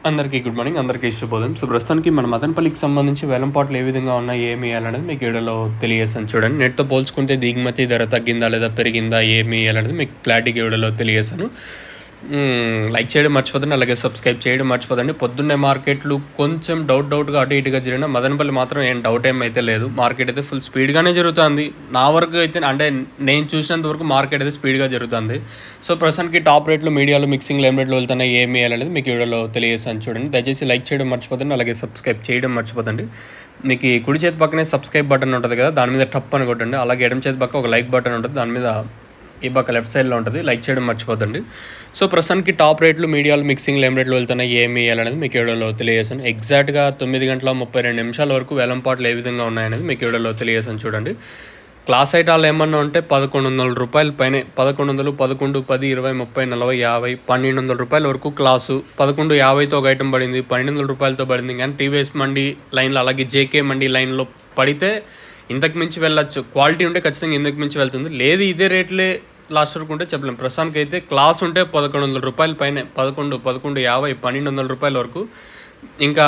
అందరికీ good morning. అందరికీ శుభోదయం. సో ప్రస్తుతానికి మన మదనపల్లికి సంబంధించి వేలంపాట్లు ఏ విధంగా ఉన్నాయి, ఏమి వేయాలనేది మీకు వీడియోలో తెలియజేస్తాను చూడండి. నెట్తో పోల్చుకుంటే దిగుమతి ధర తగ్గిందా లేదా పెరిగిందా, ఏమి వేయాలనేది మీకు క్లారిటీగా వీడియోలో తెలియజేస్తాను. లైక్ చేయడం మర్చిపోదండి, అలాగే సబ్స్క్రైబ్ చేయడం మర్చిపోదండి. పొద్దున్నే మార్కెట్లు కొంచెం డౌట్గా అటు ఇటుగా జరిగిన మదనపల్లి మాత్రం ఏం డౌట్ ఏమైతే లేదు. మార్కెట్ అయితే ఫుల్ స్పీడ్గానే జరుగుతుంది. నా వరకు అయితే అంటే నేను చూసినంత వరకు మార్కెట్ అయితే స్పీడ్గా జరుగుతుంది. సో ప్రస్తుతానికి టాప్ రేట్లు, మీడియాలో మిక్సింగ్ ఏం రేట్లు వెళ్తున్నాయి, ఏమి వేయాలనేది మీకు వీడియోలో తెలియజేస్తాను చూడండి. దయచేసి లైక్ చేయడం మర్చిపోదండి, అలాగే సబ్స్క్రైబ్ చేయడం మర్చిపోదండి. మీకు ఈ కుడి చేతి పక్కనే సబ్స్క్రైబ్ బటన్ ఉంటుంది కదా, దాని మీద టప్ అని కొట్టండి. అలాగే ఎడమ చేతి పక్క ఒక లైక్ బటన్ ఉంటుంది, దాని మీద ఈ పక్క లెఫ్ట్ సైడ్లో ఉంటుంది. లైక్ చేయడం మర్చిపోద్దండి. సో ప్రస్తుతానికి టాప్ రేట్లు, మీడియాలు మిక్సింగ్ ఏం రేట్లు వెళ్తున్నాయి, ఏమి వేయాలనేది మీకు వీడియోలో తెలియజేస్తాను. ఎగ్జాక్ట్గా 9:32 వేలంపాట్లు ఏ విధంగా ఉన్నాయనేది మీకు వీడియోలో తెలియజేస్తాను చూడండి. క్లాస్ ఐటాలు ఏమన్నా ఉంటే రూ. 1100 పైనే 1100, 11, 10, 20, 30, 40, 50, రూ. 1200 వరకు క్లాసు. 1150తో ఒక ఐటమ్ పడింది, రూ. 1200 పడింది. కానీ టీవీఎస్ మండి లైన్లో, అలాగే జేకే మండి లైన్లో పడితే ఇంతకు మించి వెళ్ళచ్చు. క్వాలిటీ ఉంటే ఖచ్చితంగా ఇంతకు మించి వెళ్తుంది. లేదు ఇదే రేట్లే లాస్ట్ వరకు ఉంటే చెప్పలేము. ప్రస్తుతానికి అయితే క్లాస్ ఉంటే రూ. 1100 పైనే 11, 1150, రూ. 1200 వరకు. ఇంకా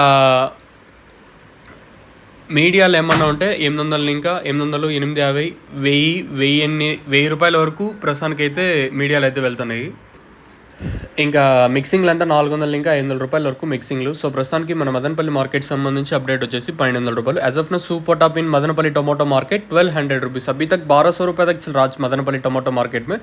మీడియాలు ఏమన్నా ఉంటే 800, ఇంకా 800, 850, 1000 వరకు ప్రస్తుతానికి అయితే మీడియాలు అయితే వెళ్తున్నాయి. ఇంకా మిక్సింగ్లు అంతా 400, ఇంకా రూ. 500 వరకు మిక్సింగ్లు. సో ప్రస్తుతానికి మన మదనపల్లి మార్కెట్ సంబంధించి అప్డేట్ వచ్చేసి రూ. 1200. యాజ్ ఆఫ్ నా super top in Madanapalle tomato market 1200 rupees. अभी तक 1200 रुपये तक चल रहा है మదనపల్లి టొమాటో మార్కెట్ మే.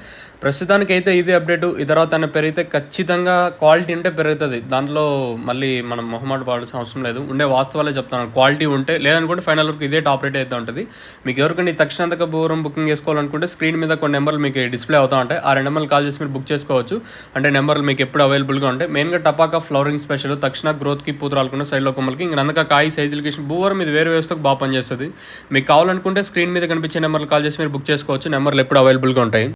ప్రస్తుతానికి అయితే ఇదే అప్డేట్. ఈ తర్వాత పెరిగితే ఖచ్చితంగా క్వాలిటీ ఉంటే పెరుగుతుంది. దాంట్లో మళ్ళీ మనం మొహమాట పడాల్సిన అవసరం లేదు. ఉండే వాస్తవాలే చెప్తాను. క్వాలిటీ ఉంటే, లేదనుకుంటే ఫైనల్ వరకు ఇదే టాప్ రేట్ అయితే ఉంటుంది. మీకు ఎవరికైనా తక్షణంతక పూర్వం బుకింగ్ చేసుకోవాలనుకుంటే స్క్రీన్ మీద కొన్ని నెంబర్లు మీకు డిస్ప్లే అవుతా ఉంటాయి. ఆ 2 నెంబర్లు కాల్ చేసి మీరు బుక్ చేసుకోవచ్చు. అంటే నెంబర్లు మీకు ఎప్పుడు అవైలబుల్గా ఉంటాయి. మెయిన్గా టపాకా ఫ్లవరింగ్ స్పెషల్, తక్షణ గ్రోత్కి పూతరాలకుండా సైడ్లో కొమ్మలకి, ఇంకా నందక కాయ సైజులకి భూవరం ఇది వేరే వ్యవస్థకు బాగా పనిచేస్తుంది. మీకు కావాలనుకుంటే స్క్రీన్ మీద కనిపించే నెంబర్లు కాల్ చేసి మీరు బుక్ చేసుకోవచ్చు. నెంబర్లు ఎప్పుడు అవైలబుల్గా ఉంటాయి.